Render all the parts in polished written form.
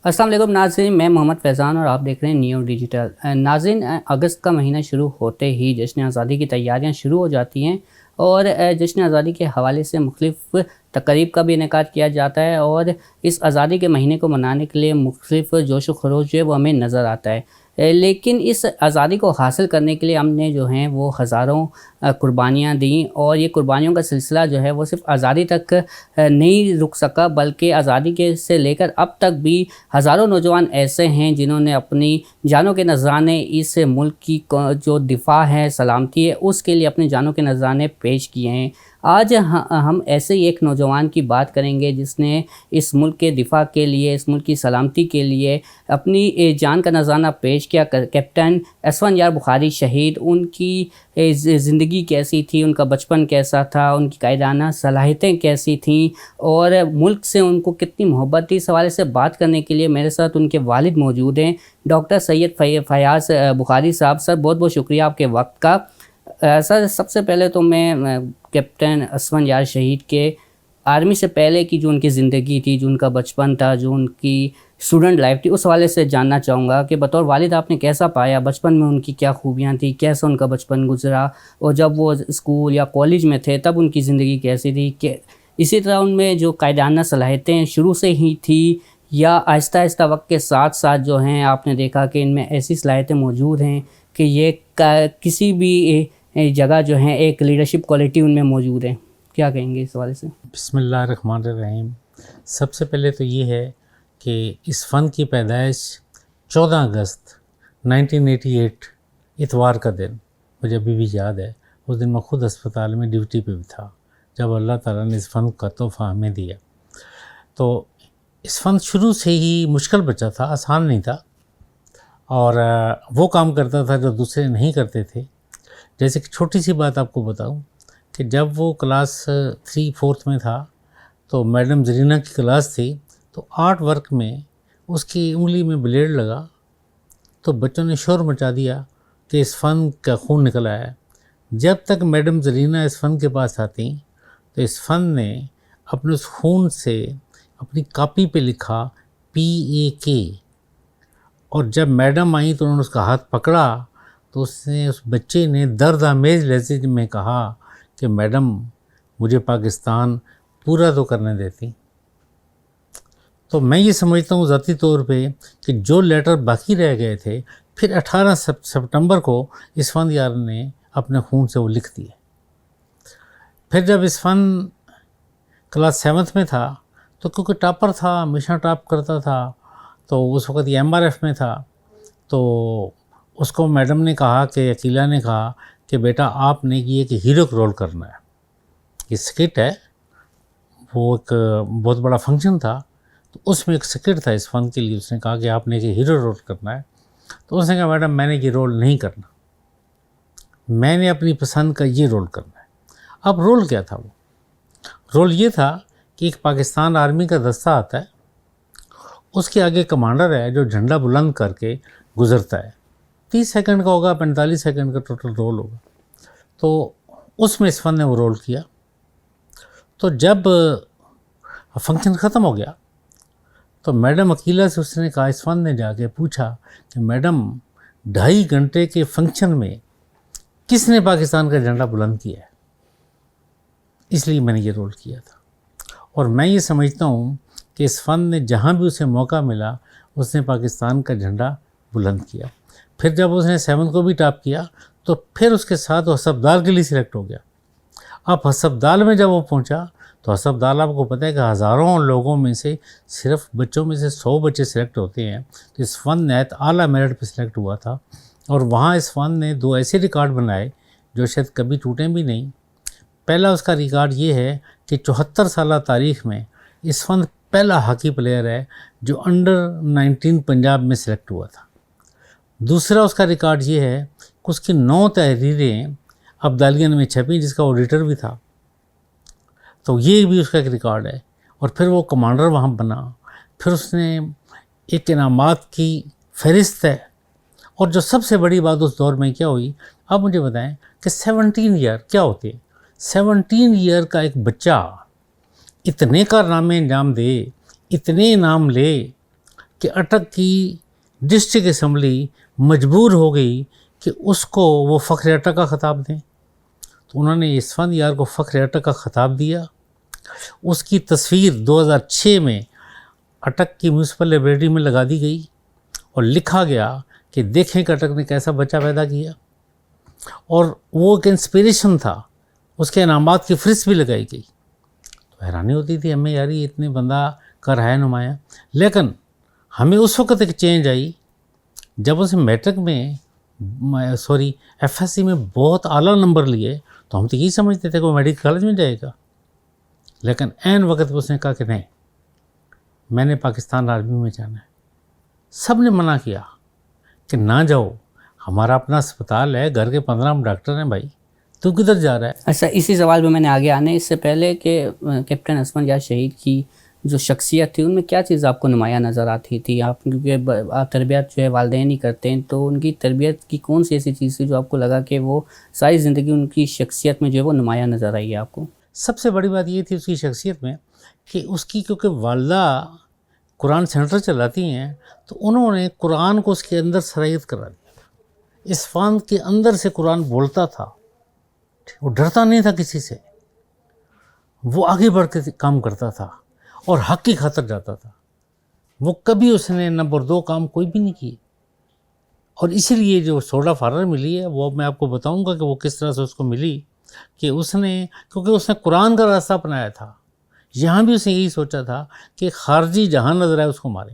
السلام علیکم ناظرین، میں محمد فیضان اور آپ دیکھ رہے ہیں نیو ڈیجیٹل۔ ناظرین، اگست کا مہینہ شروع ہوتے ہی جشن آزادی کی تیاریاں شروع ہو جاتی ہیں اور جشن آزادی کے حوالے سے مختلف تقریب کا بھی انعقاد کیا جاتا ہے اور اس آزادی کے مہینے کو منانے کے لیے مختلف جوش و خروش جو ہے وہ ہمیں نظر آتا ہے۔ لیکن اس آزادی کو حاصل کرنے کے لیے ہم نے جو ہیں وہ ہزاروں قربانیاں دیں اور یہ قربانیوں کا سلسلہ جو ہے وہ صرف آزادی تک نہیں رک سکا، بلکہ آزادی کے سے لے کر اب تک بھی ہزاروں نوجوان ایسے ہیں جنہوں نے اپنی جانوں کے نذرانے اس ملک کی جو دفاع ہے، سلامتی ہے، اس کے لیے اپنی جانوں کے نذرانے پیش کیے ہیں۔ آج ہم ایسے ہی ایک نوجوان کی بات کریں گے جس نے اس ملک کے دفاع کے لیے، اس ملک کی سلامتی کے لیے اپنی جان کا نذرانہ پیش کیا۔ کیپٹن اسفند یار بخاری شہید، ان کی زندگی کیسی تھی، ان کا بچپن کیسا تھا، ان کی قائدانہ صلاحیتیں کیسی تھیں اور ملک سے ان کو کتنی محبت تھی، اس حوالے سے بات کرنے کے لیے میرے ساتھ ان کے والد موجود ہیں، ڈاکٹر سید فیاض بخاری صاحب۔ سر، بہت بہت شکریہ آپ کے وقت کا۔ سر، سب سے پہلے تو میں کیپٹن اسفند یار شہید کے آرمی سے پہلے کی جو ان کی زندگی تھی، جو ان کا بچپن تھا، جو ان کی اسٹوڈنٹ لائف تھی، اس حوالے سے جاننا چاہوں گا کہ بطور والد آپ نے کیسا پایا، بچپن میں ان کی کیا خوبیاں تھیں، کیسا ان کا بچپن گزرا، اور جب وہ اسکول یا کالج میں تھے تب ان کی زندگی کیسی تھی، کہ اسی طرح ان میں جو قائدانہ صلاحیتیں شروع سے ہی تھی یا آہستہ آہستہ وقت کے ساتھ ساتھ جو ہیں آپ نے دیکھا کہ ان میں ایسی صلاحیتیں موجود ہیں کہ یہ کسی بھی جگہ جو ہیں ایک لیڈرشپ کوالٹی ان میں موجود ہے، کیا کہیں گے اس حوالے سے؟ بسم اللہ الرحمن الرحیم۔ سب سے پہلے تو یہ ہے کہ اس فن کی پیدائش 14 اگست 1988 اتوار کا دن مجھے ابھی بھی یاد ہے۔ اس دن میں خود اسپتال میں ڈیوٹی پہ بھی تھا جب اللہ تعالیٰ نے اس فن کا تحفہ ہمیں دیا۔ تو اس فن شروع سے ہی مشکل بچہ تھا، آسان نہیں تھا، اور وہ کام کرتا تھا جو دوسرے نہیں کرتے تھے۔ جیسے کہ چھوٹی سی بات آپ کو بتاؤں کہ جب وہ کلاس 3-4 میں تھا تو میڈم زرینہ کی کلاس تھی، تو آرٹ ورک میں اس کی انگلی میں بلیڈ لگا تو بچوں نے شور مچا دیا کہ اس فن کا خون نکل آیا ہے۔ جب تک میڈم زرینہ اس فن کے پاس آتی تو اس فن نے اپنے اس خون سے اپنی کاپی پہ لکھا PAK، اور جب میڈم آئیں تو انہوں نے اس کا ہاتھ پکڑا تو اس بچے نے درد آمیز لہجے میں کہا کہ میڈم مجھے پاکستان پورا تو کرنے دیتی۔ تو میں یہ سمجھتا ہوں ذاتی طور پہ کہ جو لیٹر باقی رہ گئے تھے پھر 18 سپتمبر کو اس فن یار نے اپنے خون سے وہ لکھ دیے۔ پھر جب اس فن کلاس 7 میں تھا تو کیونکہ ٹاپر تھا، ہمیشہ ٹاپ کرتا تھا، تو اس وقت یہ MRF میں تھا، تو اس کو میڈم نے کہا کہ عقیلہ نے کہا کہ بیٹا آپ نے یہ کہ ہیرو کا رول کرنا ہے، یہ سکٹ ہے، وہ ایک بہت بڑا فنکشن تھا، تو اس میں ایک سکٹ تھا اس فن کے لیے، اس نے کہا کہ آپ نے یہ ہیرو رول کرنا ہے۔ تو اس نے کہا میڈم میں نے یہ رول نہیں کرنا، میں نے اپنی پسند کا یہ رول کرنا ہے۔ اب رول کیا تھا؟ وہ رول یہ تھا کہ ایک پاکستان آرمی کا دستہ آتا ہے، اس کے آگے کمانڈر ہے جو جھنڈا بلند کر کے گزرتا ہے، 30 سیکنڈ کا ہوگا، 45 سیکنڈ کا ٹوٹل رول ہوگا۔ تو اس میں اس فن نے وہ رول کیا۔ تو جب فنکشن ختم ہو گیا تو میڈم عقیلہ سے اس نے کہا، اس فن نے جا کے پوچھا کہ میڈم 2.5 گھنٹے کے فنکشن میں کس نے پاکستان کا جھنڈا بلند کیا ہے؟ اس لیے میں نے یہ رول کیا تھا۔ اور میں یہ سمجھتا ہوں کہ اس فن نے جہاں بھی اسے موقع ملا اس نے پاکستان کا جھنڈا بلند کیا۔ پھر جب اس نے 7 کو بھی ٹاپ کیا تو پھر اس کے ساتھ وہ ہسپتال کے لیے سلیکٹ ہو گیا۔ اب ہسپتال میں جب وہ پہنچا تو ہسپتال آپ کو پتہ ہے کہ ہزاروں لوگوں میں سے صرف بچوں میں سے 100 بچے سلیکٹ ہوتے ہیں، تو اس فن نہایت اعلیٰ میرٹ پہ سلیکٹ ہوا تھا، اور وہاں اس فن نے 2 ایسے ریکارڈ بنائے جو شاید کبھی ٹوٹیں بھی نہیں۔ پہلا اس کا ریکارڈ یہ ہے کہ 74 سالہ تاریخ میں اس فن پہلا ہاکی پلیئر ہے جو انڈر 19 پنجاب میں سلیکٹ ہوا تھا۔ دوسرا اس کا ریکارڈ یہ ہے کہ اس کی 9 تحریریں ابدالیان میں چھپیں، جس کا ایڈیٹر بھی تھا، تو یہ بھی اس کا ایک ریکارڈ ہے۔ اور پھر وہ کمانڈر وہاں بنا، پھر اس نے ایک انعامات کی فہرست ہے، اور جو سب سے بڑی بات اس دور میں کیا ہوئی، آپ مجھے بتائیں کہ 17 ایئر کیا ہوتے ہیں؟ 17 ایئر کا ایک بچہ اتنے کارنامے انجام دے، اتنے انعام لے، کہ اٹک کی ڈسٹرکٹ اسمبلی مجبور ہو گئی کہ اس کو وہ فخر اٹک کا خطاب دیں، تو انہوں نے اسفندیار کو فخر اٹک کا خطاب دیا. اس کی تصویر 2006 میں اٹک کی میونسپل لائبریری میں لگا دی گئی اور لکھا گیا کہ دیکھیں کہ اٹک نے کیسا بچہ پیدا کیا، اور وہ ایک انسپریشن تھا. اس کے انعامات کی فہرست بھی لگائی گئی. تو حیرانی ہوتی تھی ہمیں، یار یہ اتنے بندہ کا رہا نمایاں. لیکن ہمیں اس وقت ایک چینج آئی جب اسے میٹرک میں ایف ایس سی میں بہت اعلیٰ نمبر لیے، تو ہم تو یہی سمجھتے تھے کہ وہ میڈیکل کالج میں جائے گا. لیکن عین وقت پہ اس نے کہا کہ نہیں، میں نے پاکستان آرمی میں جانا ہے. سب نے منع کیا کہ نہ جاؤ، ہمارا اپنا اسپتال ہے، گھر کے 15 ڈاکٹر ہیں بھائی، تو کدھر جا رہا ہے. اچھا، اسی سوال پہ میں نے آگے آنے اس سے پہلے کہ کیپٹن اسفندیار شہید کی جو شخصیت تھی ان میں کیا چیز آپ کو نمایاں نظر آتی تھی؟ آپ کیونکہ آپ تربیت جو ہے والدین ہی کرتے ہیں، تو ان کی تربیت کی کون سی ایسی چیز تھی جو آپ کو لگا کہ وہ ساری زندگی ان کی شخصیت میں جو ہے وہ نمایاں نظر آئی ہے آپ کو؟ سب سے بڑی بات یہ تھی اس کی شخصیت میں کہ اس کی کیونکہ والدہ قرآن سینٹر چلاتی ہیں، تو انہوں نے قرآن کو اس کے اندر سرایت کرا دیا. اسفان کے اندر سے قرآن بولتا تھا، وہ ڈرتا نہیں تھا کسی سے، وہ آگے بڑھ کے کام کرتا تھا اور حق کی خاطر جاتا تھا. وہ کبھی اس نے نمبر 2 کام کوئی بھی نہیں کی. اور اسی لیے جو سوڈا فارر ملی ہے وہ میں آپ کو بتاؤں گا کہ وہ کس طرح سے اس کو ملی، کہ اس نے کیونکہ اس نے قرآن کا راستہ اپنایا تھا. یہاں بھی اس نے یہی سوچا تھا کہ خارجی جہاں نظر آئے اس کو مارے.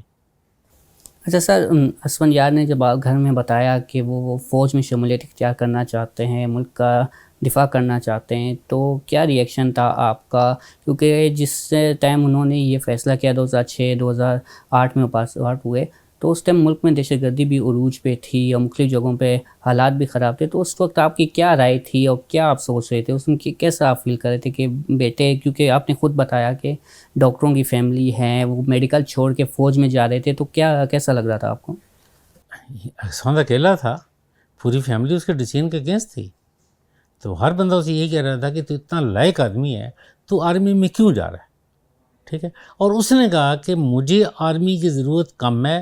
اچھا سر، اسفندیار نے جب گھر میں بتایا کہ وہ فوج میں شمولیت اختیار کرنا چاہتے ہیں، ملک کا دفاع کرنا چاہتے ہیں، تو کیا ری ایکشن تھا آپ کا؟ کیونکہ جس ٹائم انہوں نے یہ فیصلہ کیا 2006-2008 میں پاس آؤٹ ہوئے، تو اس ٹائم ملک میں دہشت گردی بھی عروج پہ تھی اور مختلف جگہوں پہ حالات بھی خراب تھے. تو اس وقت آپ کی کیا رائے تھی اور کیا آپ سوچ رہے تھے اس میں؟ کیسا آپ فیل کر رہے تھے کہ بیٹے، کیونکہ آپ نے خود بتایا کہ ڈاکٹروں کی فیملی ہے، وہ میڈیکل چھوڑ کے فوج میں جا رہے تھے، تو کیسا لگ رہا تھا آپ کو؟ اسفند اکیلا تھا، پوری فیملی اس کے ڈیسیژن کے اگینسٹ تھی. تو ہر بندہ اسے یہی کہہ رہا تھا کہ تو اتنا لائق آدمی ہے، تو آرمی میں کیوں جا رہا ہے؟ ٹھیک ہے. اور اس نے کہا کہ مجھے آرمی کی ضرورت کم ہے،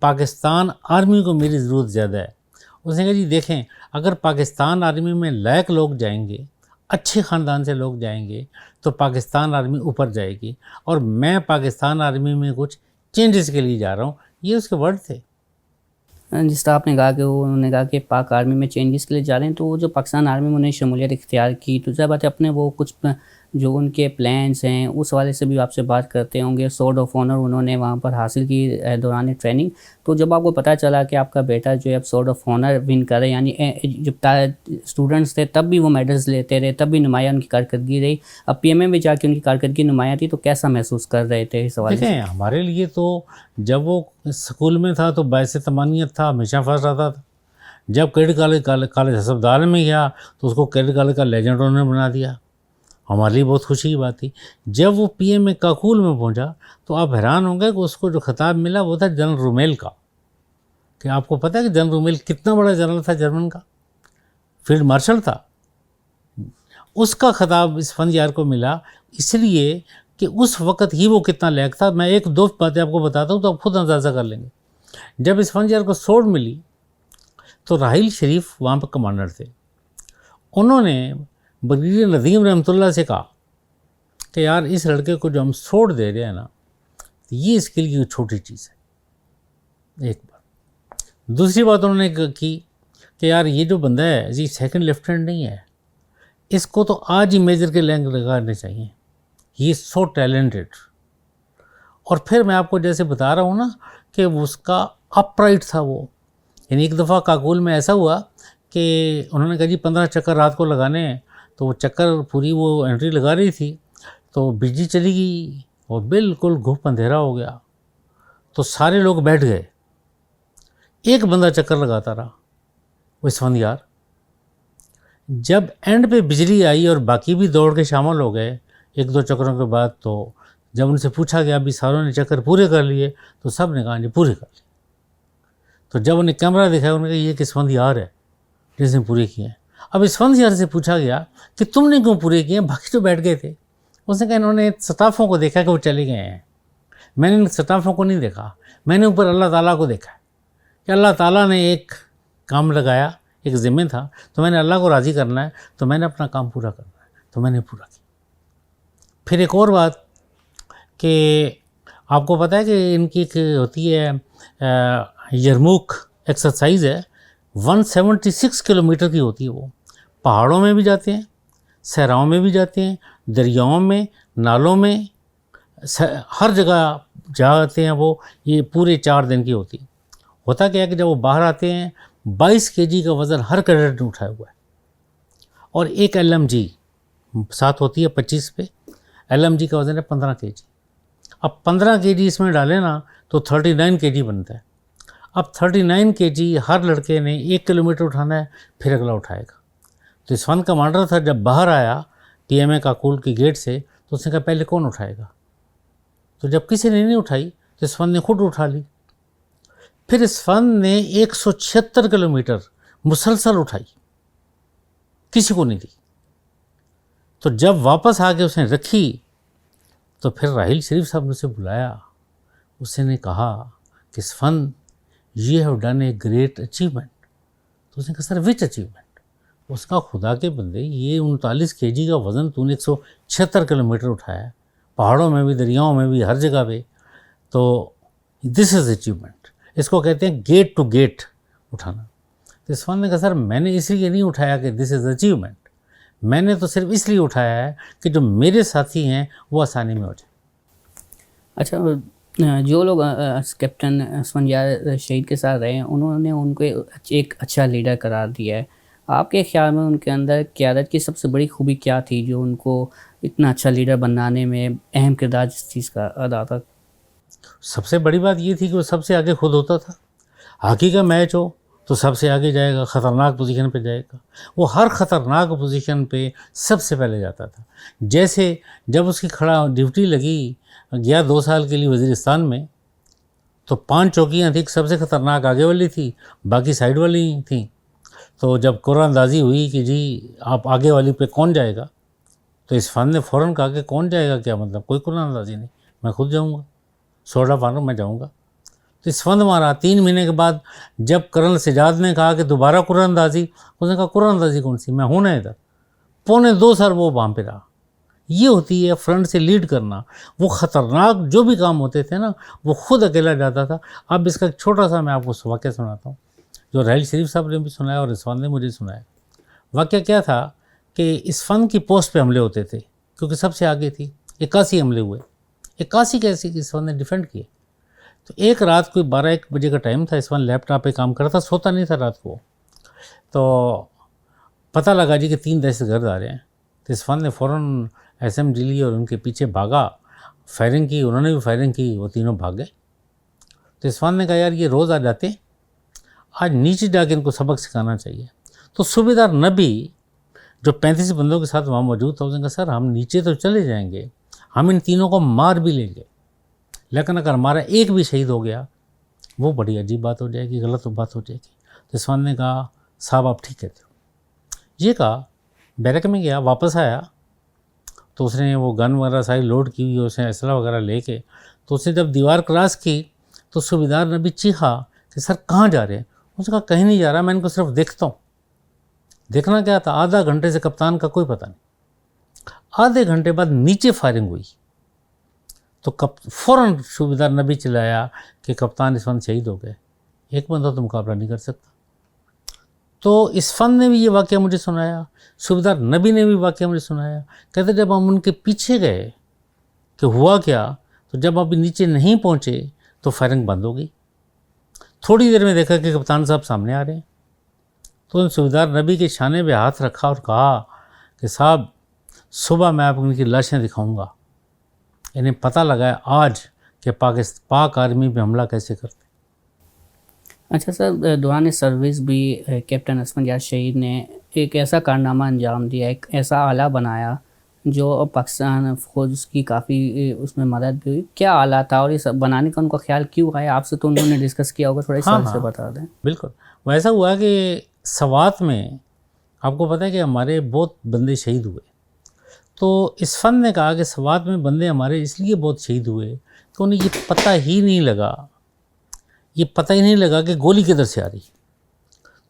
پاکستان آرمی کو میری ضرورت زیادہ ہے. اس نے کہا جی دیکھیں، اگر پاکستان آرمی میں لائق لوگ جائیں گے، اچھے خاندان سے لوگ جائیں گے، تو پاکستان آرمی اوپر جائے گی. اور میں پاکستان آرمی میں کچھ چینجز کے لیے جا رہا ہوں. یہ اس کے ورڈ تھے. جس طرح آپ نے کہا کہ انہوں نے کہا کہ پاک آرمی میں چینجز کے لیے جا رہے ہیں، تو وہ جو پاکستان آرمی میں انہیں شمولیت اختیار کی، تو ظاہر بات ہے اپنے وہ کچھ جو ان کے پلانس ہیں اس حوالے سے بھی آپ سے بات کرتے ہوں گے. سورڈ آف آنر انہوں نے وہاں پر حاصل کی دوران ٹریننگ. تو جب آپ کو پتہ چلا کہ آپ کا بیٹا جو ہے اب سورڈ آف آنر ون کرے، یعنی جب اسٹوڈنٹس تھے تب بھی وہ میڈلز لیتے رہے، تب بھی نمایاں ان کی کارکردگی رہی، اب پی ایم اے میں جا کے ان کی کارکردگی نمایاں تھی، تو کیسا محسوس کر رہے تھے اس حوالے سے؟ دیکھیں، ہمارے لیے تو جب وہ اسکول میں تھا تو باعث تمانیت تھا، ہمیشہ فرسٹ آتا تھا. جب کیڈٹ کالج ہسپتال میں گیا تو اس کو کیڈٹ کالج کا لیجنڈ انہوں نے بنا دیا. ہمارے لیے بہت خوشی کی بات تھی. جب وہ پی ایم اے کاکول میں پہنچا تو آپ حیران ہوں گے کہ اس کو جو خطاب ملا وہ تھا جنرل رومیل کا. کہ آپ کو پتہ ہے کہ جنرل رومیل کتنا بڑا جنرل تھا، جرمن کا فیلڈ مارشل تھا. اس کا خطاب اسفندیار کو ملا اس لیے کہ اس وقت ہی وہ کتنا لائق تھا. میں 1-2 باتیں آپ کو بتاتا ہوں تو آپ خود اندازہ کر لیں گے. جب اسفندیار کو سوڈ ملی تو راحیل شریف وہاں پہ کمانڈر تھے. انہوں نے بریگیڈیئر ندیم رحمۃ اللہ سے کہا کہ یار اس لڑکے کو جو ہم سوڈ دے رہے ہیں نا، یہ اس کے لیے چھوٹی چیز ہے. ایک بات. دوسری بات انہوں نے کی کہ یار یہ جو بندہ ہے جی سیکنڈ لیفٹیننٹ نہیں ہے، اس کو تو آج ہی میجر کے رینک لگانے چاہیے. ہی از سو ٹیلنٹڈ. اور پھر میں آپ کو جیسے بتا رہا ہوں نا کہ اس کا اپ رائٹ تھا وہ. یعنی ایک دفعہ کاکول میں ایسا ہوا کہ انہوں نے کہا جی 15 چکر رات کو لگانے ہیں، تو وہ چکر پوری وہ انٹری لگا رہی تھی تو بجلی چلی گئی اور بالکل گھپ اندھیرا ہو گیا. تو سارے لوگ بیٹھ گئے، ایک بندہ چکر لگاتا رہا، وہ اسفندیار. جب اینڈ پہ بجلی آئی اور باقی بھی دوڑ کے شامل ہو گئے 1-2 چکروں کے بعد، تو جب ان سے پوچھا گیا ابھی ساروں نے چکر پورے کر لیے، تو سب نے کہا جی پورے کر لیے. تو جب انہیں کیمرہ دکھایا انہوں نے کہا یہ کہ اسفندیار ہے جس نے پورے کیے ہیں. اب اسفندیار سے پوچھا گیا کہ تم نے کیوں پورے کیے ہیں، باقی تو بیٹھ گئے تھے. اس نے کہا انہوں نے سٹافوں کو دیکھا کہ وہ چلے گئے ہیں، میں نے ان سٹافوں کو نہیں دیکھا، میں نے اوپر اللہ تعالیٰ کو دیکھا ہے کہ اللہ تعالیٰ نے ایک کام لگایا, ایک ذمہ تھا, تو میں نے اللہ کو راضی کرنا ہے, تو میں نے اپنا کام پورا کرنا ہے, تو میں نے پورا کیا. پھر ایک اور بات کہ آپ کو پتہ ہے کہ ان کی ایک ہوتی ہے یرموک ایکسرسائز ہے, 176 کلومیٹر کی ہوتی ہے. وہ پہاڑوں میں بھی جاتے ہیں, صحراؤں میں بھی جاتے ہیں, دریاؤں میں, نالوں میں, ہر جگہ جاتے ہیں وہ. یہ پورے 4 دن کی ہوتی ہے. ہوتا کیا ہے کہ جب وہ باہر آتے ہیں 22 kg کا وزن ہر کیڈٹ نے اٹھایا ہوا ہے, اور ایک LMG ساتھ ہوتی ہے 25 پہ. LMG کا وزن ہے 15 kg. اب 15 kg اس میں ڈالیں نا تو 39 kg بنتا ہے. اب 39 kg ہر لڑکے نے 1 کلومیٹر اٹھانا ہے, پھر اگلا اٹھائے گا. تو اس فن کمانڈر تھا, جب باہر آیا PMA کاکول کی گیٹ سے, تو اس نے کہا پہلے کون اٹھائے گا. تو جب کسی نے نہیں اٹھائی تو اس فن نے خود اٹھا لی. پھر اس فن نے 176 کلومیٹر مسلسل اٹھائی, کسی کو نہیں دی. تو جب واپس آ کے اس نے رکھی تو پھر راحیل شریف صاحب نے اسے بلایا. اس نے کہا کہ اس فن you have done a great achievement. تو اس نے کہا سر وچ اچیومنٹ؟ اس کا خدا کے بندے, یہ 39 kg کا وزن تو نے 176 کلومیٹر اٹھایا ہے, پہاڑوں میں بھی, دریاؤں میں بھی, ہر جگہ پہ. تو دس از اچیومنٹ. اس کو کہتے ہیں گیٹ ٹو گیٹ اٹھانا. تو اس فن نے کہا سر میں نے اس لیے نہیں اٹھایا کہ دس از اچیومنٹ, میں نے تو صرف اس لیے اٹھایا ہے کہ جو میرے ساتھی ہیں وہ آسانی میں ہو جائے. اچھا, جو لوگ کیپٹن اسفندیار شہید کے ساتھ رہے ہیں انہوں نے ان کو ایک اچھا لیڈر قرار دیا ہے. آپ کے خیال میں ان کے اندر قیادت کی سب سے بڑی خوبی کیا تھی جو ان کو اتنا اچھا لیڈر بنانے میں اہم کردار جس چیز کا ادا تھا؟ سب سے بڑی بات یہ تھی کہ وہ سب سے آگے خود ہوتا تھا. ہاکی کا میچ ہو تو سب سے آگے جائے گا, خطرناک پوزیشن پہ جائے گا. وہ ہر خطرناک پوزیشن پہ سب سے پہلے جاتا تھا. جیسے جب اس کی کھڑا ڈیوٹی لگی, گیا 2 سال کے لیے وزیرستان میں, تو 5 چوکیاں تھیں, سب سے خطرناک آگے والی تھی, باقی سائڈ والی تھیں. تو جب قرآن اندازی ہوئی کہ جی آپ آگے والی پہ کون جائے گا, تو اس فن نے فوراً کہا کہ کون جائے گا, کیا مطلب, کوئی قرآن اندازی نہیں, میں خود جاؤں گا, سوڈا پانو میں جاؤں گا. تو اس فن مارا. 3 مہینے کے بعد جب کرنل سجاد نے کہا کہ دوبارہ قرآن اندازی, اس نے کہا قرآن اندازی کون سی, میں ہوں نا ادھر. 2.25 سال وہ وہاں پہ رہا. یہ ہوتی ہے فرنٹ سے لیڈ کرنا. وہ خطرناک جو بھی کام ہوتے تھے نا وہ خود اکیلا جاتا تھا. اب اس کا ایک چھوٹا سا میں آپ کو واقعہ سناتا ہوں جو راحیل شریف صاحب نے بھی سنایا اور عثمان نے مجھے سنایا. واقعہ کیا تھا کہ اس فن کی پوسٹ پہ حملے ہوتے تھے کیونکہ سب سے آگے تھی. 81 حملے ہوئے. 81 کیسے اس فن نے ڈیفینڈ کیے. تو ایک رات کوئی 12-1 بجے کا ٹائم تھا. اس فن لیپ ٹاپ پہ کام کرتا, سوتا نہیں تھا رات کو. تو پتہ لگا جی کہ 3 دہشت گرد آ رہے ہیں. تو اس فن نے فوراً SMG لی اور ان کے پیچھے بھاگا, فائرنگ کی, انہوں نے بھی فائرنگ کی, وہ تینوں بھاگ گئے. تو اس فن نے کہا یار یہ روز آ جاتے, آج نیچے جا کے ان کو سبق سکھانا چاہیے. تو صوبیدار نبی جو 35 بندوں کے ساتھ وہاں موجود تھا, اس نے کہا سر ہم نیچے تو چلے جائیں گے, ہم ان تینوں کو مار بھی لیں گے, لیکن اگر ہمارا ایک بھی شہید ہو گیا وہ بڑی عجیب بات ہو جائے گی, غلط بات ہو جائے گی. تو اس فن نے کہا صاحب آپ ٹھیک کہتے ہو. یہ کہا, بیرک میں گیا, واپس آیا تو اس نے وہ گن وغیرہ ساری لوڈ کی ہوئی, اس نے اسلحہ وغیرہ لے کے, تو اس نے جب دیوار کراس کی تو صوبیدار نبی چیخا کہ سر کہاں جا رہے ہیں. اس نے کہا کہیں نہیں جا رہا, میں ان کو صرف دیکھتا ہوں. دیکھنا کیا تھا, آدھا گھنٹے سے کپتان کا کوئی پتہ نہیں. آدھے گھنٹے بعد نیچے فائرنگ ہوئی تو فوراً صوبیدار نبی چلایا کہ کپتان اس فن شہید ہو گئے, ایک بندہ تو مقابلہ نہیں کر سکتا. تو اس فن نے بھی یہ واقعہ مجھے سنایا, صوبیدار نبی نے بھی واقعہ مجھے سنایا. کہتے جب ہم ان کے پیچھے گئے کہ ہوا کیا, تو جب ابھی نیچے نہیں پہنچے تو فائرنگ بند ہو گئی. تھوڑی دیر میں دیکھا کہ کپتان صاحب سامنے آ رہے ہیں. تو ان صوبیدار نبی کے شانے پہ ہاتھ رکھا اور کہا کہ صاحب صبح میں آپ ان کی لاشیں دکھاؤں گا, انہیں پتہ لگا ہے آج کہ پاک آرمی پہ حملہ کیسے کرتے. اچھا سر, دوران سروس بھی کیپٹن اسفندیار شہید نے ایک ایسا کارنامہ انجام دیا, ایک ایسا آلہ بنایا جو پاکستان فوج کی کافی اس میں مدد بھی ہوئی. کیا آلہ تھا اور اس بنانے کا ان کا خیال کیوں آیا؟ آپ سے تو انہوں نے ڈسکس کیا ہوگا, تھوڑا اس حوالے سے بتا دیں. بالکل, وہ ایسا ہوا کہ سوات میں آپ کو پتہ ہے کہ ہمارے بہت بندے شہید ہوئے. تو اس فن نے کہا کہ سوات میں بندے ہمارے اس لیے بہت شہید ہوئے کہ انہیں یہ پتہ ہی نہیں لگا یہ پتہ ہی نہیں لگا کہ گولی کدھر سے آ رہی.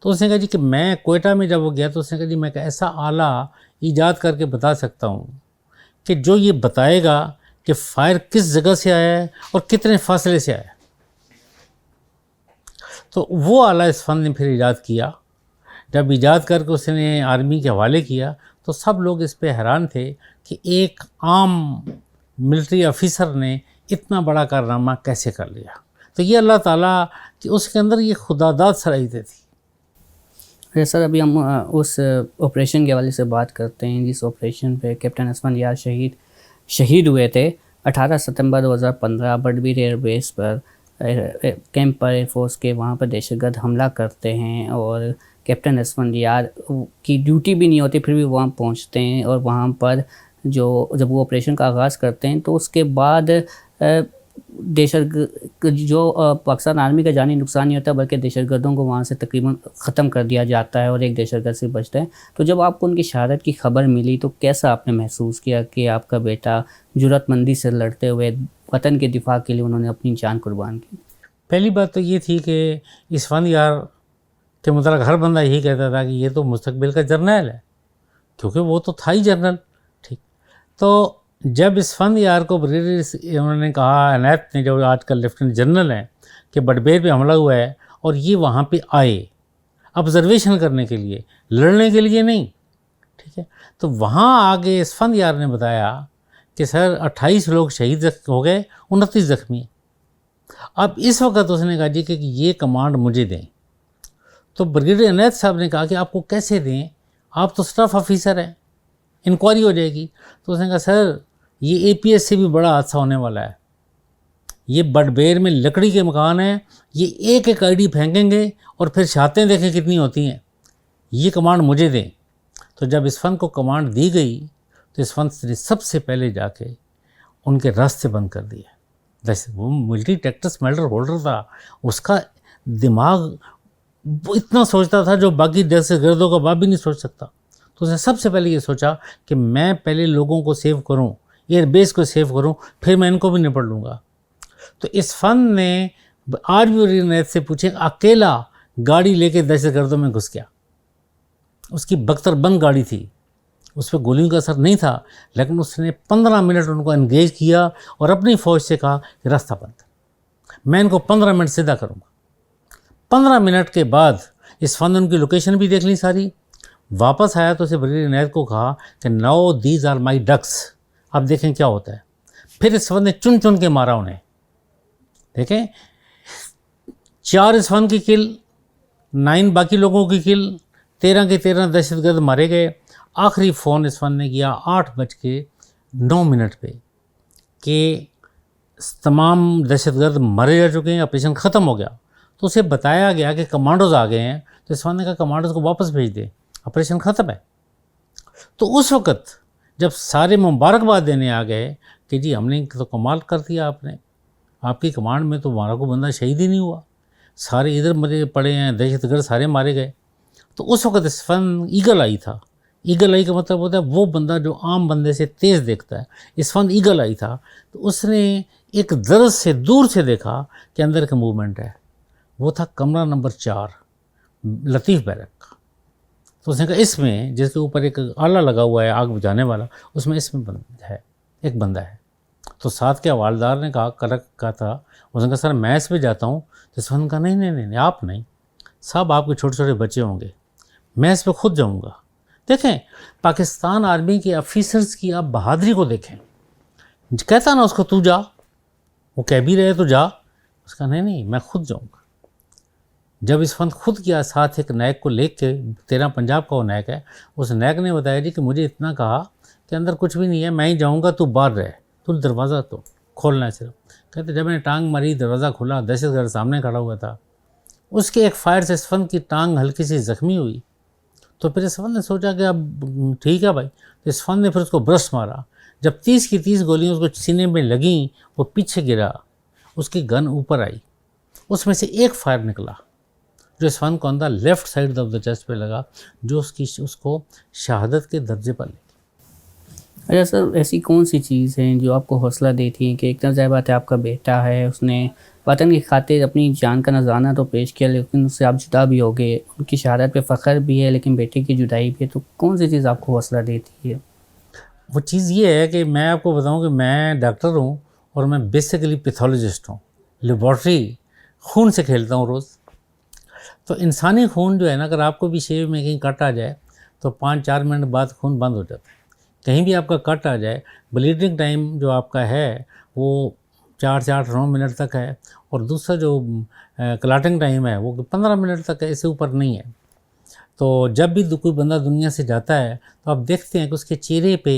تو اس نے کہا جی کہ میں کوئٹہ میں جب وہ گیا تو اس نے کہا جی میں ایسا آلہ ایجاد کر کے بتا سکتا ہوں کہ جو یہ بتائے گا کہ فائر کس جگہ سے آیا ہے اور کتنے فاصلے سے آیا ہے. تو وہ آلہ اس فن نے پھر ایجاد کیا. جب ایجاد کر کے اس نے آرمی کے حوالے کیا تو سب لوگ اس پہ حیران تھے کہ ایک عام ملٹری آفیسر نے اتنا بڑا کارنامہ کیسے کر لیا. تو یہ اللہ تعالیٰ کہ اس کے اندر یہ خداداد صلاحیتیں تھیں. سر ابھی ہم اس آپریشن کے حوالے سے بات کرتے ہیں جس آپریشن پہ کیپٹن اسفند یار شہید ہوئے تھے 18 ستمبر 2015 بڈبیر ایئر بیس پر کیمپ پر ایئر فورس کے. وہاں پر دہشت گرد حملہ کرتے ہیں اور کیپٹن اسفند یار کی ڈیوٹی بھی نہیں ہوتی پھر بھی وہاں پہنچتے ہیں اور وہاں پر جب وہ آپریشن کا آغاز کرتے ہیں تو اس کے بعد جو پاکستان آرمی کا جانی نقصان نہیں ہوتا بلکہ دہشت گردوں کو وہاں سے تقریباً ختم کر دیا جاتا ہے اور ایک دہشت گرد سے بچتا ہے. تو جب آپ کو ان کی شہادت کی خبر ملی تو کیسا آپ نے محسوس کیا کہ آپ کا بیٹا جرأت مندی سے لڑتے ہوئے وطن کے دفاع کے لیے انہوں نے اپنی جان قربان کی؟ پہلی بات تو یہ تھی کہ اسفند یار کے متعلق ہر بندہ یہی کہتا تھا کہ یہ تو مستقبل کا جرنیل ہے, کیونکہ وہ تو تھا ہی جرنل. ٹھیک, تو جب اسفند یار کو بریگیڈیئر انہوں نے کہا, عنایت نے جو آج کل لیفٹیننٹ جنرل ہیں, کہ بڈبیر پہ حملہ ہوا ہے اور یہ وہاں پہ آئے آبزرویشن کرنے کے لیے, لڑنے کے لیے نہیں. ٹھیک ہے, تو وہاں آگے اسفند یار نے بتایا کہ سر 28 لوگ شہید ہو گئے, 29 زخمی. اب اس وقت اس نے کہا جی کہ یہ کمانڈ مجھے دیں. تو بریگیڈیئر عنایت صاحب نے کہا کہ آپ کو کیسے دیں, آپ تو اسٹاف آفیسر ہیں, انکوائری ہو جائے گی. تو اس نے کہا سر یہ اے پی ایس سے بھی بڑا حادثہ ہونے والا ہے, یہ بڈبیر میں لکڑی کے مکان ہیں, یہ ایک ایک آئی ڈی پھینکیں گے اور پھر شہادتیں دیکھیں کتنی ہوتی ہیں, یہ کمانڈ مجھے دیں. تو جب اسفند کو کمانڈ دی گئی تو اسفند نے سب سے پہلے جا کے ان کے راستے بند کر دیے. وہ ملٹری ٹیکٹس میڈل ہولڈر تھا, اس کا دماغ اتنا سوچتا تھا جو باقی دہشت گردوں کا باپ بھی نہیں سوچ سکتا. تو اس نے سب سے پہلے یہ سوچا کہ میں پہلے لوگوں کو سیو کروں, ایئر بیس کو سیو کروں, پھر میں ان کو بھی نپٹ لوں گا. تو اس فن نے آرمی اور عنایت سے پوچھے, اکیلا گاڑی لے کے دہشت گردوں میں گھس گیا. اس کی بختر بند گاڑی تھی, اس پہ گولیوں کا اثر نہیں تھا, لیکن اس نے 15 منٹ ان کو انگیج کیا اور اپنی فوج سے کہا کہ راستہ بند کر, میں ان کو 15 منٹ سیدھا کروں گا. 15 منٹ کے بعد اس فن نے ان کی لوکیشن بھی دیکھ لی ساری. واپس آیا تو اسے بریگیڈیئر عنایت کو کہا کہ now these are my ducks, اب دیکھیں کیا ہوتا ہے. پھر اس فن نے چن چن کے مارا انہیں. دیکھیں 4 اس فن کی کل, 9 باقی لوگوں کی کل, 13 کے 13 دہشت گرد مارے گئے. آخری فون اس فن نے کیا 8:09 پہ کہ تمام دہشت گرد مارے جا چکے ہیں, آپریشن ختم ہو گیا. تو اسے بتایا گیا کہ کمانڈوز آ گئے ہیں. تو اس فن نے کہا کمانڈوز کو واپس بھیج دے, آپریشن ختم ہے. تو اس وقت جب سارے مبارکباد دینے آ گئے کہ جی ہم نے تو کمال کر دیا, آپ نے, آپ کی کمانڈ میں تو ہمارا کوئی بندہ شہید ہی نہیں ہوا, سارے ادھر مرے پڑے ہیں, دہشت گرد سارے مارے گئے. تو اس وقت اس فن ایگل آئی تھا. ایگل آئی کا مطلب ہوتا ہے وہ بندہ جو عام بندے سے تیز دیکھتا ہے. اس فن ایگل آئی تھا. تو اس نے ایک درز سے دور سے دیکھا کہ اندر کا موومنٹ ہے. وہ تھا کمرہ نمبر 4 لطیف بیرک کا. تو اس نے کہا اس میں جس کے اوپر ایک آلہ لگا ہوا ہے آگ بجھانے والا, اس میں ایک بندہ ہے. تو ساتھ کے حوالدار نے کہا کہا تھا, اس نے کہا سر میں اس پہ جاتا ہوں. تو اس نے کہا نہیں آپ نہیں صاحب, آپ کے چھوٹے چھوٹے بچے ہوں گے, میں اس پہ خود جاؤں گا. دیکھیں پاکستان آرمی کے آفیسرز کی آپ بہادری کو دیکھیں. کہتا نا اس کو تو جا, وہ کہہ بھی رہے تو جا, اس کا نہیں میں خود جاؤں گا. جب اس فن خود کیا ساتھ ایک نائک کو لے کے, 13 پنجاب کا وہ نائک ہے, اس نائک نے بتایا جی کہ مجھے اتنا کہا کہ اندر کچھ بھی نہیں ہے, میں ہی جاؤں گا, تو باہر رہے, تو دروازہ تو کھولنا ہے صرف. کہتے جب میں نے ٹانگ ماری دروازہ کھلا, دہشت گرد سامنے کھڑا ہوا تھا. اس کے ایک فائر سے اس فن کی ٹانگ ہلکی سی زخمی ہوئی. تو پھر اس فن نے سوچا کہ اب ٹھیک ہے بھائی. تو اس فن نے پھر اس کو برسٹ مارا. جب 30 کی 30 گولیاں اس کو سینے میں لگیں, وہ پیچھے گرا, اس کی گن اوپر آئی, اس میں سے ایک فائر نکلا جو اس فن کو اندر left side of the chest پہ لگا, جو اس کو شہادت کے درجے پر لے گئی. اچھا سر, ایسی کون سی چیز ہیں جو آپ کو حوصلہ دیتی ہیں کہ ایک طرف ظاہر بات ہے آپ کا بیٹا ہے, اس نے وطن کی خاطر اپنی جان کا نذرانہ تو پیش کیا، لیکن اس سے آپ جدا بھی ہو گئے. ان کی شہادت پہ فخر بھی ہے لیکن بیٹے کی جدائی بھی ہے. تو کون سی چیز آپ کو حوصلہ دیتی ہے؟ وہ چیز یہ ہے کہ میں آپ کو بتاؤں کہ میں ڈاکٹر ہوں اور میں بیسیکلی پیتھولوجسٹ ہوں. لیبارٹری خون سے کھیلتا ہوں روز. تو انسانی خون جو ہے نا، اگر آپ کو بھی شیو میں کہیں کٹ آ جائے تو 5-4 منٹ بعد خون بند ہو جاتا ہے. کہیں بھی آپ کا کٹ آ جائے، بلیڈنگ ٹائم جو آپ کا ہے وہ 4-9 منٹ تک ہے، اور دوسرا جو کلاٹنگ ٹائم ہے وہ 15 منٹ تک ہے، اس سے اوپر نہیں ہے. تو جب بھی کوئی بندہ دنیا سے جاتا ہے تو آپ دیکھتے ہیں کہ اس کے چہرے پہ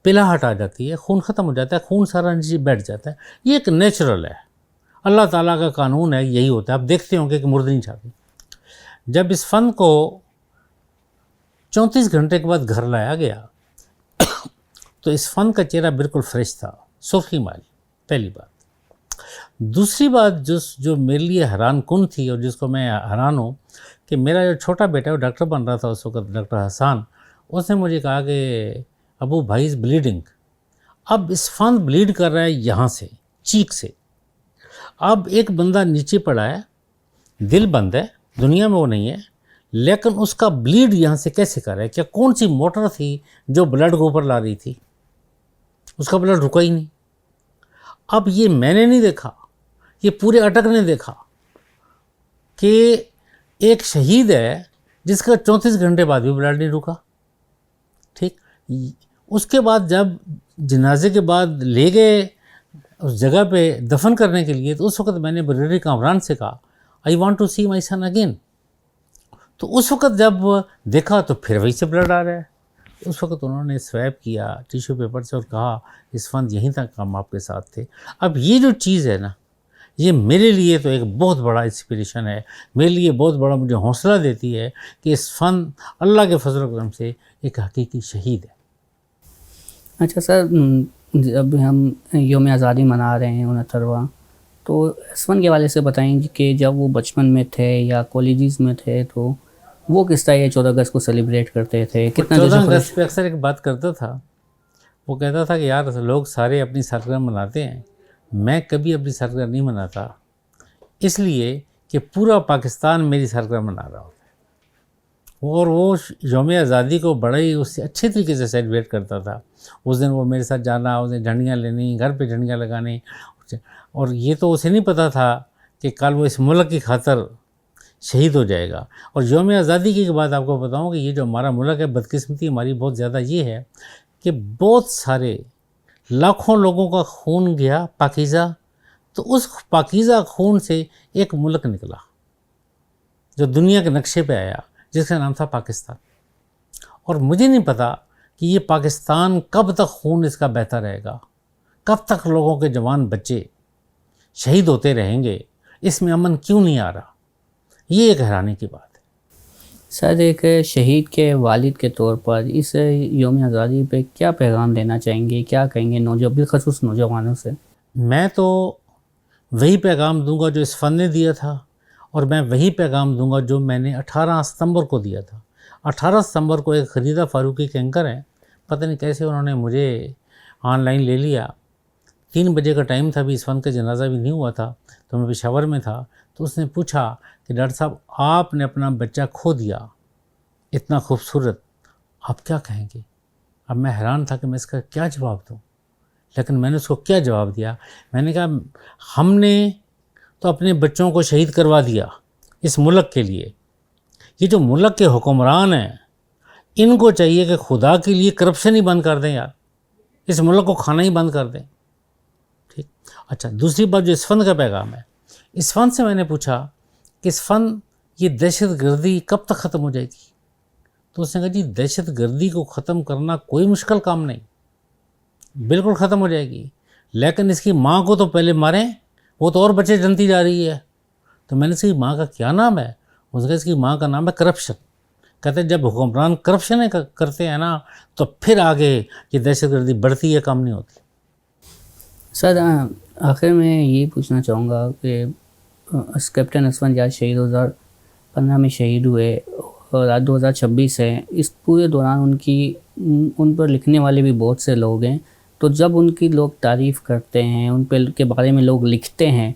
پلاہٹ آ جاتی ہے، خون ختم ہو جاتا ہے، خون سارا نیچے بیٹھ جاتا ہے. یہ ایک نیچرل ہے، اللہ تعالیٰ کا قانون ہے، یہی ہوتا ہے. آپ دیکھتے ہوں کہ مردے نہیں چاہتے. جب اس فن کو 34 گھنٹے کے بعد گھر لایا گیا تو اس فن کا چہرہ بالکل فریش تھا، سرخی مالی. پہلی بات. دوسری بات جو میرے لیے حیران کن تھی اور جس کو میں حیران ہوں کہ میرا جو چھوٹا بیٹا ہے وہ ڈاکٹر بن رہا تھا اس وقت، ڈاکٹر حسان. اس نے مجھے کہا کہ ابو بھائی از بلیڈنگ. اب اس فن بلیڈ کر رہا ہے یہاں سے، چیک سے. اب ایک بندہ نیچے پڑا ہے، دل بند ہے، دنیا میں وہ نہیں ہے، لیکن اس کا بلیڈ یہاں سے کیسے کر رہا ہے؟ کیا کون سی موٹر تھی جو بلڈ کو اوپر لا رہی تھی؟ اس کا بلڈ رکا ہی نہیں. اب یہ میں نے نہیں دیکھا، یہ پورے اٹک نے دیکھا کہ ایک شہید ہے جس کا 34 گھنٹے بعد بھی بلڈ نہیں رکا. ٹھیک. اس کے بعد جب جنازے کے بعد لے گئے اس جگہ پہ دفن کرنے کے لیے، تو اس وقت میں نے بریگیڈیئر کامران سے کہا I want to see my son again. تو اس وقت جب دیکھا تو پھر وہی سے بلڈ آ رہا ہے. اس وقت انہوں نے سویپ کیا ٹیشو پیپر سے اور کہا اس فن یہیں تک ہم آپ کے ساتھ تھے. اب یہ جو چیز ہے نا، یہ میرے لیے تو ایک بہت بڑا انسپریشن ہے، میرے لیے بہت بڑا مجھے حوصلہ دیتی ہے کہ اس فن اللہ کے فضل و کرم سے ایک حقیقی شہید ہے. اچھا سر، جب ہم یوم آزادی منا رہے ہیں 69واں، تو اس فن کے حوالے سے بتائیں کہ جب وہ بچپن میں تھے یا کالجز میں تھے تو وہ کس طرح 14 اگست کو سیلیبریٹ کرتے تھے؟ کتنا 14 اگست پہ اکثر ایک بات کرتا تھا، وہ کہتا تھا کہ یار لوگ سارے اپنی سالگرہ مناتے ہیں، میں کبھی اپنی سالگرہ نہیں مناتا، اس لیے کہ پورا پاکستان میری سالگرہ منا رہا ہوتا ہے. اور وہ یوم آزادی کو بڑا ہی اس سے اچھے طریقے سے سیلیبریٹ کرتا تھا. اس دن وہ میرے ساتھ جانا، اس دن جھنڈیاں لینی، گھر پہ جھنڈیاں لگانی. اور یہ تو اسے نہیں پتہ تھا کہ کل وہ اس ملک کی خاطر شہید ہو جائے گا. اور یوم آزادی کی بات آپ کو بتاؤں کہ یہ جو ہمارا ملک ہے، بدقسمتی ہماری بہت زیادہ یہ ہے کہ بہت سارے لاکھوں لوگوں کا خون گیا پاکیزہ. تو اس پاکیزہ خون سے ایک ملک نکلا جو دنیا کے نقشے پہ آیا، جس کا نام تھا پاکستان. اور مجھے نہیں پتا کہ یہ پاکستان کب تک خون اس کا بہتا رہے گا، کب تک لوگوں کے جوان بچے شہید ہوتے رہیں گے، اس میں امن کیوں نہیں آ رہا. یہ ایک حیرانی کی بات ہے. سر، ایک شہید کے والد کے طور پر اس یوم آزادی پہ کیا پیغام دینا چاہیں گے، کیا کہیں گے بالخصوص نوجوانوں سے؟ میں تو وہی پیغام دوں گا جو اس فن نے دیا تھا، اور میں وہی پیغام دوں گا جو میں نے 18 ستمبر کو دیا تھا. 18 ستمبر کو ایک خدیجہ فاروقی کے اینکر ہیں، پتہ نہیں کیسے انہوں نے مجھے آن لائن لے لیا. 3 بجے کا ٹائم تھا، بھی اس فن کا جنازہ بھی نہیں ہوا تھا، تو میں پشاور میں تھا. تو اس نے پوچھا کہ ڈاکٹر صاحب آپ نے اپنا بچہ کھو دیا، اتنا خوبصورت، آپ کیا کہیں گے؟ اب میں حیران تھا کہ میں اس کا کیا جواب دوں. لیکن میں نے اس کو کیا جواب دیا؟ میں نے کہا ہم نے تو اپنے بچوں کو شہید کروا دیا اس ملک کے لیے. یہ جو ملک کے حکمران ہیں، ان کو چاہیے کہ خدا کے لیے کرپشن ہی بند کر دیں یار، اس ملک کو کھانا ہی بند کر دیں. ٹھیک. اچھا، دوسری بات جو اس فن کا پیغام ہے، اس فن سے میں نے پوچھا کہ اس فن یہ دہشت گردی کب تک ختم ہو جائے گی؟ تو اس نے کہا جی دہشت گردی کو ختم کرنا کوئی مشکل کام نہیں، بالکل ختم ہو جائے گی، لیکن اس کی ماں کو تو پہلے ماریں، وہ تو اور بچے جنتی جا رہی ہے. تو میں نے اس کی ماں کا کیا نام ہے؟ اس نے کہا اس کی ماں کا نام ہے کرپشن. کہتے ہیں جب حکمران کرپشن کرتے ہیں نا تو پھر آگے یہ دہشت گردی بڑھتی ہے، کم نہیں ہوتی. سر، آخر میں یہ پوچھنا چاہوں گا کہ کیپٹن اسفند جاج شہید 2015 میں شہید ہوئے اور آج 2026 ہے. اس پورے دوران ان پر لکھنے والے بھی بہت سے لوگ ہیں. تو جب ان کی لوگ تعریف کرتے ہیں، ان کے بارے میں لوگ لکھتے ہیں،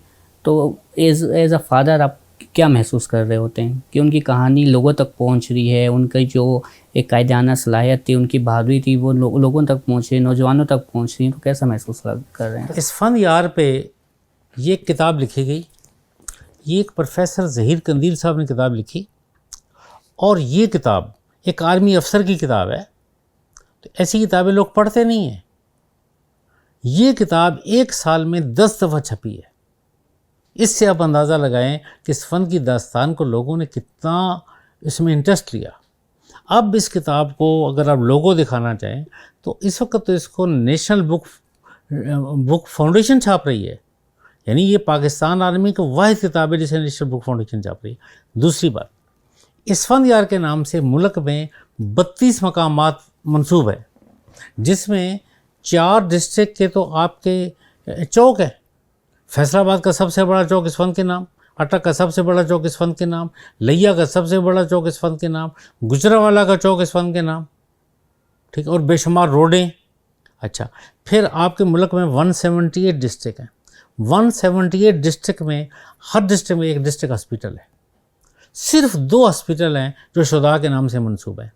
تو ایز اے فادر آپ کیا محسوس کر رہے ہوتے ہیں کہ ان کی کہانی لوگوں تک پہنچ رہی ہے، ان کی جو ایک قائدانہ صلاحیت تھی، ان کی بہادری تھی، وہ لوگوں تک پہنچ رہی ہے، نوجوانوں تک پہنچ رہی ہیں، تو کیسا محسوس کر رہے ہیں؟ اس فن یار پہ یہ ایک کتاب لکھی گئی، یہ ایک پروفیسر ظہیر قندیل صاحب نے کتاب لکھی، اور یہ کتاب ایک آرمی افسر کی کتاب ہے. تو ایسی کتابیں لوگ پڑھتے نہیں ہیں. یہ کتاب 1 سال میں 10 دفعہ چھپی ہے. اس سے آپ اندازہ لگائیں کہ اس فن کی داستان کو لوگوں نے کتنا اس میں انٹرسٹ لیا. اب اس کتاب کو اگر آپ لوگو دکھانا چاہیں تو اس وقت تو اس کو نیشنل بک فاؤنڈیشن چھاپ رہی ہے. یعنی یہ پاکستان آرمی کی واحد کتاب ہے جسے نیشنل بک فاؤنڈیشن چھاپ رہی ہے. دوسری بات، اس فن یار کے نام سے ملک میں 32 مقامات منصوب ہے، جس میں 4 ڈسٹرکٹ کے تو آپ کے چوک ہیں. فیصل آباد کا سب سے بڑا چوک اس فن کے نام، اٹک کا سب سے بڑا چوک اس فن کے نام، لیا کا سب سے بڑا چوک اس فن کے نام، گجرانوالہ کا چوک اس فن کے نام، ٹھیک ہے، اور بے شمار روڈیں. اچھا، پھر آپ کے ملک میں 178 ڈسٹرکٹ ہیں. 178 ڈسٹرکٹ میں ہر ڈسٹرکٹ میں ایک ڈسٹرکٹ ہاسپٹل ہے. صرف 2 ہاسپٹل ہیں جو شہداء کے نام سے منسوب ہیں.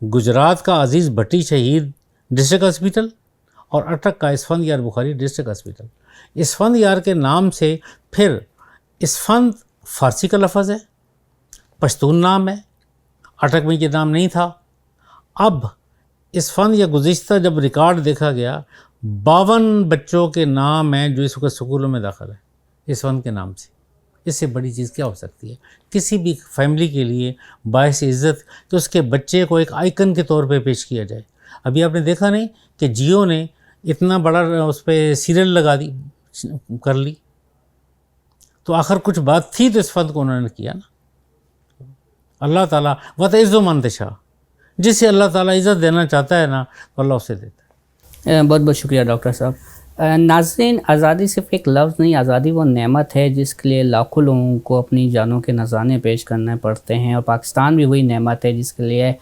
گجرات کا عزیز بھٹی شہید ڈسٹرکٹ ہاسپٹل اور اٹک کا اسفند یار بخاری ڈسٹرکٹ ہاسپٹل. اسفند یار کے نام سے پھر اسفند فارسی کا لفظ ہے، پشتون نام ہے، اٹک میں یہ نام نہیں تھا. اب اسفند یا گزشتہ جب ریکارڈ دیکھا گیا 52 بچوں کے نام ہیں جو اس وقت سکولوں میں داخل ہے اسفند کے نام سے. اس سے بڑی چیز کیا ہو سکتی ہے کسی بھی فیملی کے لیے باعث عزت کہ اس کے بچے کو ایک آئیکن کے طور پہ پیش کیا جائے. ابھی آپ نے دیکھا نہیں کہ جیو نے اتنا بڑا اس پہ سیریل لگا دی کر لی، تو آخر کچھ بات تھی تو اس فن کو انہوں نے کیا نا. اللہ تعالیٰ وَتَعِزُّ مَن تَشَاءُ، جسے اللہ تعالیٰ عزت دینا چاہتا ہے نا تو اللہ اسے دیتا ہے. بہت بہت شکریہ ڈاکٹر صاحب. ناظرین، آزادی صرف ایک لفظ نہیں، آزادی وہ نعمت ہے جس کے لیے لاکھوں لوگوں کو اپنی جانوں کے نذرانے پیش کرنے پڑتے ہیں، اور پاکستان بھی وہی نعمت ہے جس کے لیے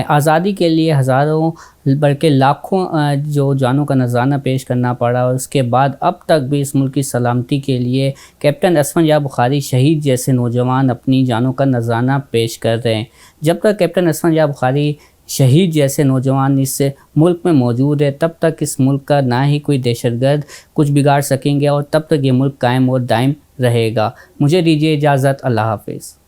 آزادی کے لیے ہزاروں بلکہ لاکھوں جو جانوں کا نذرانہ پیش کرنا پڑا، اور اس کے بعد اب تک بھی اس ملک کی سلامتی کے لیے کیپٹن اسفند یار بخاری شہید جیسے نوجوان اپنی جانوں کا نذرانہ پیش کر رہے ہیں. جب تک کیپٹن اسفند یار بخاری شہید جیسے نوجوان اس ملک میں موجود ہے، تب تک اس ملک کا نہ ہی کوئی دہشت گرد کچھ بگاڑ سکیں گے، اور تب تک یہ ملک قائم اور دائم رہے گا. مجھے دیجیے اجازت. اللہ حافظ.